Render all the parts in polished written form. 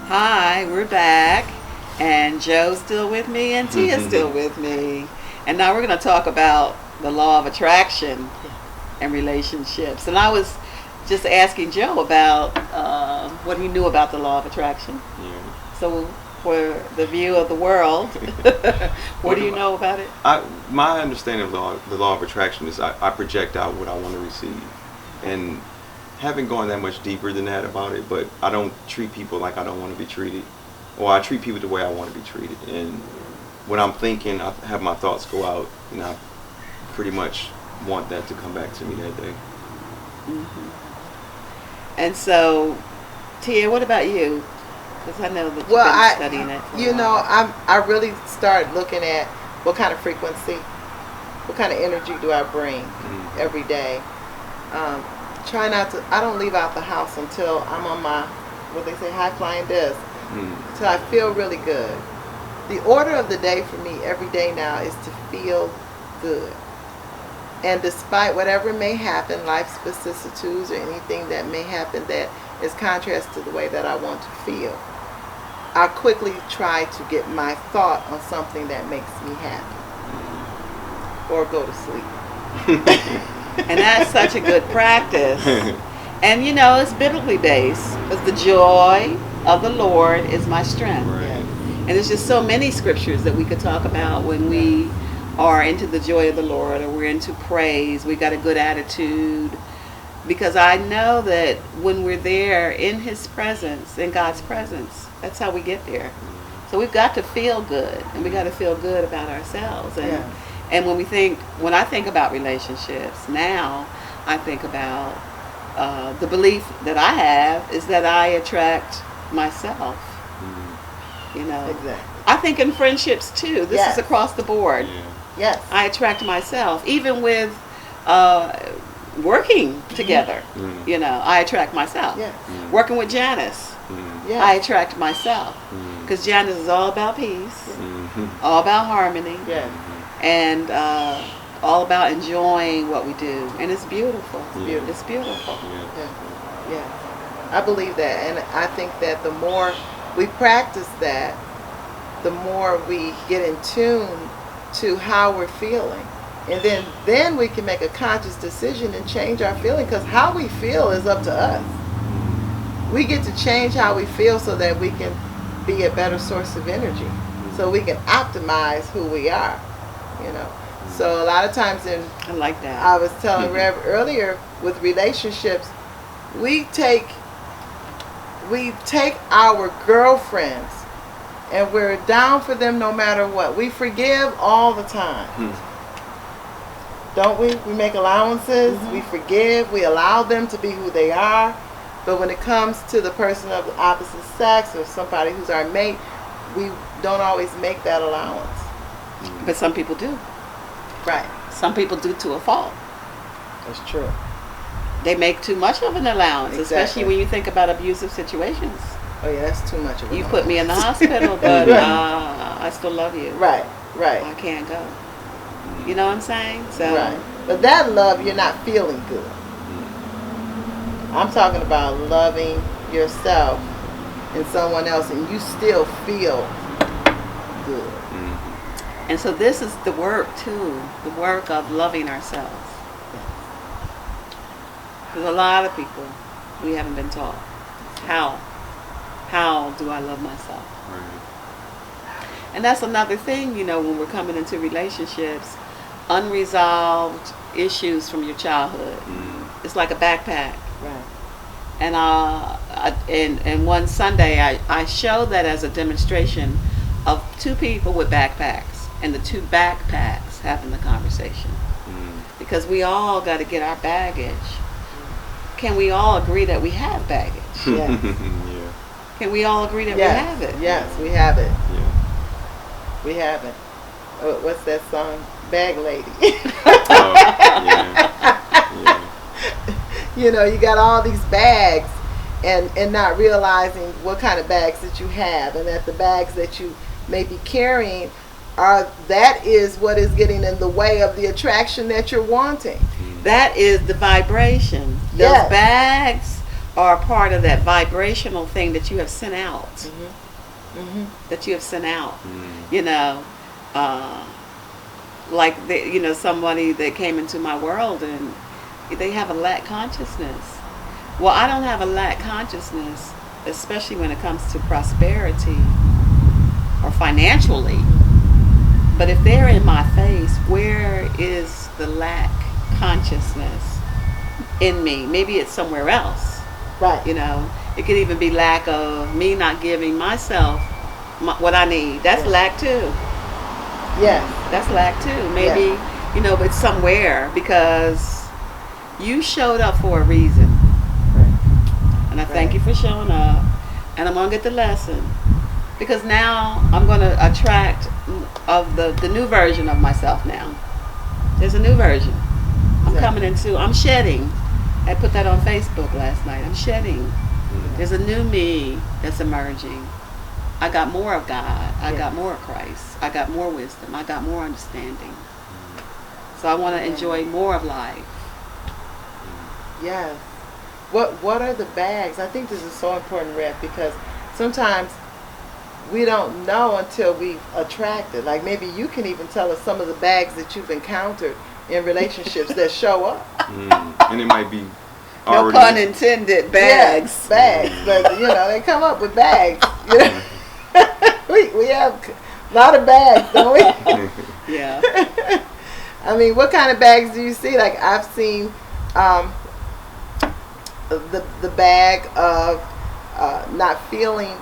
Hi, we're back, and Joe's still with me, and Tia's still with me. And now we're going to talk about the law of attraction and relationships. And I was just asking Joe about what he knew about the law of attraction. Yeah. So for the view of the world, what do you know about it? My understanding of the law of attraction is I project out what I want to receive. And haven't gone that much deeper than that about it, but I don't treat people like I don't want to be treated, or I treat people the way I want to be treated. And when I'm thinking, I have my thoughts go out, and I pretty much want that to come back to me that day. Mm-hmm. And so, Tia, what about you? Because I know that you've been studying it. You know, I really started looking at what kind of frequency, what kind of energy do I bring every day. Try not to, I don't leave out the house until I'm on my, what they say, high flying disc. Until I feel really good. The order of the day for me every day now is to feel good. And despite whatever may happen, life's vicissitudes or anything that may happen that is contrast to the way that I want to feel, I quickly try to get my thought on something that makes me happy. Or go to sleep. And that's such a good practice. And you know, it's biblically based. Because the joy of the Lord is my strength. Right. And there's just so many scriptures that we could talk about when we are into the joy of the Lord, or we're into praise, we got a good attitude. Because I know that when we're there in His presence, in God's presence, that's how we get there. So we've got to feel good, and we got to feel good about ourselves. And when I think about relationships now, I think about the belief that I have is that I attract myself. You know, exactly. I think in friendships too. This is across the board. Yeah. Yes. I attract myself, even with working together. You know, I attract myself. Yes. Working with Janice, Yes. I attract myself, because Janice is all about peace, all about harmony. Yes. And all about enjoying what we do, and it's beautiful. It's beautiful. Yeah. I believe that, and I think that the more we practice that, the more we get in tune to how we're feeling, and then we can make a conscious decision and change our feeling, because how we feel is up to us. We get to change how we feel so that we can be a better source of energy, so we can optimize who we are. You know, so a lot of times I like that. I was telling Rev earlier, with relationships, we take our girlfriends and we're down for them no matter what. We forgive all the time. Don't we? We make allowances, we forgive, we allow them to be who they are. But when it comes to the person of the opposite sex or somebody who's our mate, we don't always make that allowance. But some people do. Right. Some people do to a fault. That's true. They make too much of an allowance, Exactly. especially when you think about abusive situations. Oh yeah, that's too much of a You allowance. put me in the hospital, but I still love you. Right. I can't go. You know what I'm saying? So. Right. But that love, you're not feeling good. I'm talking about loving yourself and someone else, and you still feel good. And so this is the work too, the work of loving ourselves. Because a lot of people, we haven't been taught how do I love myself? Right. And that's another thing, you know, when we're coming into relationships, unresolved issues from your childhood. It's like a backpack. Right. And one Sunday I showed that as a demonstration of two people with backpacks, and the two backpacks having the conversation. Because we all got to get our baggage. Can we all agree that we have baggage? Yes. Yeah. Can we all agree that we have it? Yes, we have it. Yeah. We have it. What's that song? Bag Lady. Oh, yeah. You know, you got all these bags and not realizing what kind of bags that you have, and that the bags that you may be carrying that is what is getting in the way of the attraction that you're wanting. That is the vibration. Those Yes. bags are part of that vibrational thing that you have sent out. That you have sent out. You know, like somebody that came into my world and they have a lack consciousness. Well, I don't have a lack consciousness, especially when it comes to prosperity or financially. But if they're in my face, where is the lack consciousness in me? Maybe it's somewhere else. Right. You know, it could even be lack of me not giving myself what I need. That's lack too. Yes. That's lack too. Maybe, but it's somewhere because you showed up for a reason. Right. And I thank you for showing up. And I'm going to get the lesson. Because now I'm going to attract of the new version of myself now. There's a new version. I'm shedding. I put that on Facebook last night. I'm shedding. There's a new me that's emerging. I got more of God. I got more of Christ. I got more wisdom. I got more understanding. So I want to enjoy more of life. Yes. What are the bags? I think this is so important, Rev, because sometimes we don't know until we've attracted. Like maybe you can even tell us some of the bags that you've encountered in relationships that show up. And it might be no pun intended, bags. Yes, bags, but they come up with bags. We have a lot of bags, don't we? Yeah. I mean, what kind of bags do you see? Like I've seen the bag of not feeling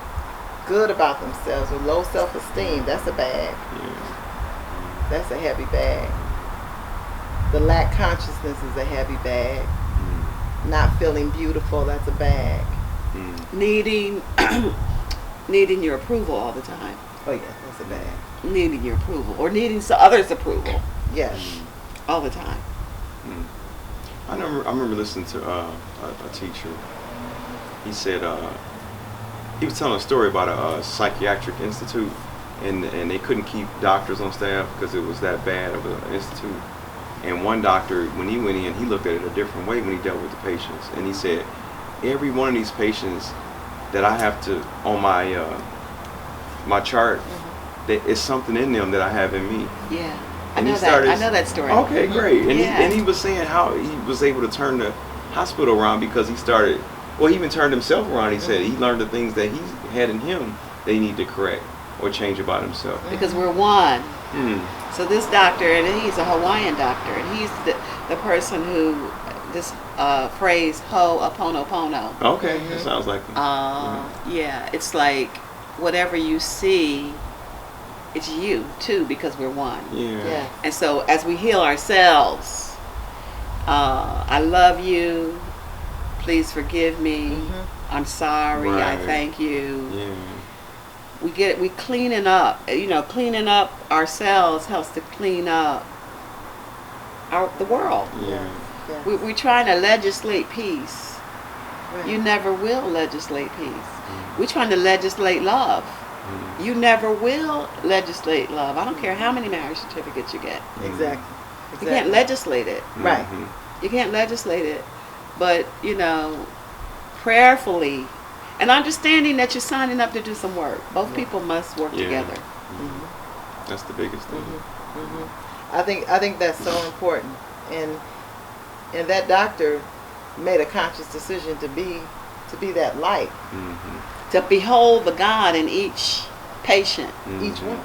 good about themselves or low self-esteem. That's a bag. Yeah. That's a heavy bag. The lack consciousness is a heavy bag. Not feeling beautiful, that's a bag. Needing your approval all the time. Oh yeah, that's a bag. Needing your approval or needing others' approval. Yes. All the time. I remember listening to a teacher. He said he was telling a story about a psychiatric institute, and they couldn't keep doctors on staff because it was that bad of an institute. And one doctor, when he went in, he looked at it a different way when he dealt with the patients. And he said, every one of these patients that I have to, on my chart, that is something in them that I have in me. Yeah. And I know that story. Okay, great. And, yeah. he was saying how he was able to turn the hospital around because he started, he even turned himself around. He said he learned the things that he had in him that he needed to correct or change about himself. Because we're one. So this doctor, and he's a Hawaiian doctor, and he's the person who, this phrase, ho'oponopono. Okay, that sounds like him. Yeah, it's like whatever you see, it's you too, because we're one. Yeah. And so as we heal ourselves, I love you, please forgive me, I'm sorry, I thank you. Yeah. We cleaning up, cleaning up ourselves helps to clean up the world. Yeah. We're trying to legislate peace. Right. You never will legislate peace. We're trying to legislate love. You never will legislate love. I don't care how many marriage certificates you get. Exactly. You can't legislate it. Right. You can't legislate it. But, prayerfully, and understanding that you're signing up to do some work. Both people must work together. That's the biggest thing. I think that's so important. And that doctor made a conscious decision to be that light. To behold the God in each patient. Each one.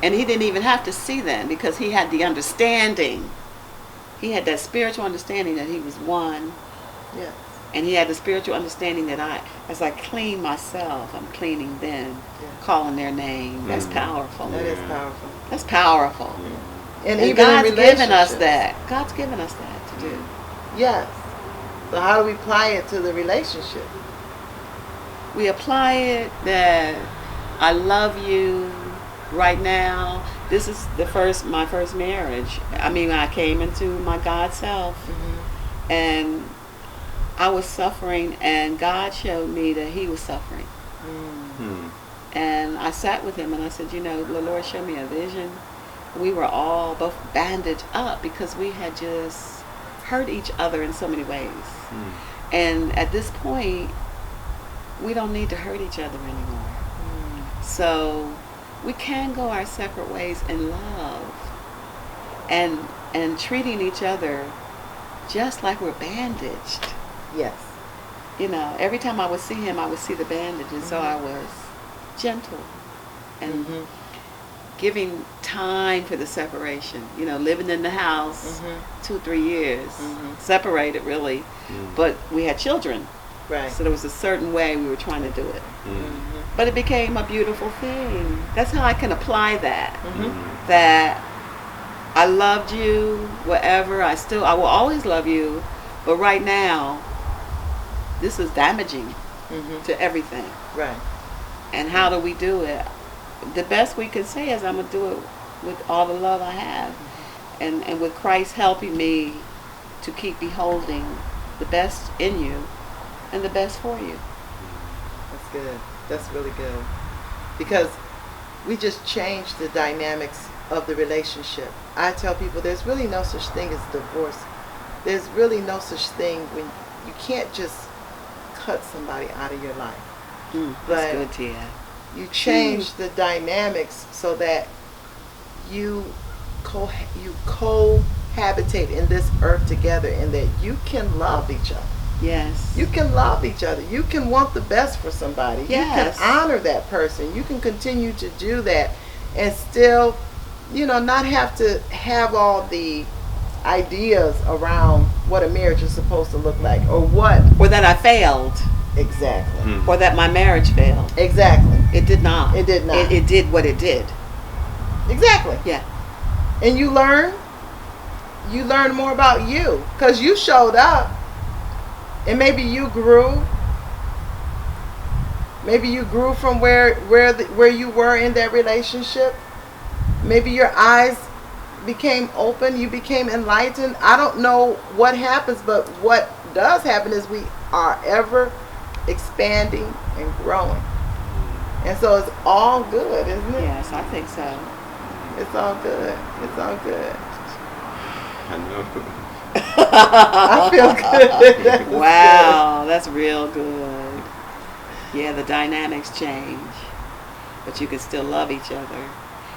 And he didn't even have to see them because he had the understanding. He had that spiritual understanding that he was one. Yeah. And he had the spiritual understanding that as I clean myself, I'm cleaning them, Yeah. calling their name. That's powerful. That is powerful. That's powerful. And And even God's in given us relationships. that. God's given us that to do. Yes. So how do we apply it to the relationship? We apply it that I love you right now. This is my first marriage. I mean, I came into my God self, and I was suffering, and God showed me that he was suffering. And I sat with him and I said, the Lord showed me a vision. We were all both bandaged up because we had just hurt each other in so many ways. Mm. And at this point, we don't need to hurt each other anymore. So we can go our separate ways in love and treating each other just like we're bandaged. Yes. You know, every time I would see him, I would see the bandage, and so I was gentle and giving time for the separation. You know, living in the house 2-3 years, separated really, but we had children. Right. So there was a certain way we were trying to do it. But it became a beautiful thing. That's how I can apply that. That I loved you, whatever. I will always love you. But right now, this is damaging to everything. Right. And how do we do it? The best we can say is I'm going to do it with all the love I have. And with Christ helping me to keep beholding the best in you and the best for you. That's good. That's really good. Because we just changed the dynamics of the relationship. I tell people there's really no such thing as divorce. There's really no such thing when you can't just cut somebody out of your life. That's good, Tia. You change the dynamics so that you cohabitate in this earth together, and that you can love each other. Yes. You can love each other. You can want the best for somebody. Yes. You can honor that person. You can continue to do that and still, not have to have all the ideas around what a marriage is supposed to look like, or that I failed. Exactly. Or that my marriage failed. Exactly. It did not. It did not. It did what it did. Exactly. Yeah. And you learn more about you, because you showed up. And maybe you grew. Maybe you grew from where you were in that relationship. Maybe your eyes became open. You became enlightened. I don't know what happens, but what does happen is we are ever expanding and growing. And so it's all good, isn't it? Yes, I think so. It's all good. It's all good. I know. I feel good. That was Wow, that's real good. Yeah, the dynamics change, but you can still love each other.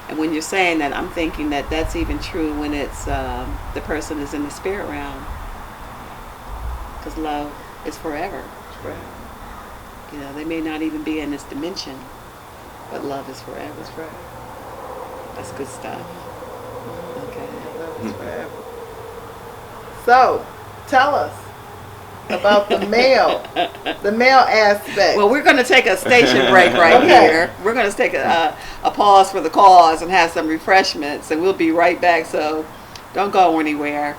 And when you're saying that, I'm thinking that that's even true when it's the person is in the spirit realm, because love is forever. Right. You know, they may not even be in this dimension, but love is forever. That's right. That's good stuff. Okay. Love is forever. So, tell us about the male aspect. Well, we're going to take a station break right here. We're going to take a pause for the cause and have some refreshments, and we'll be right back. So don't go anywhere.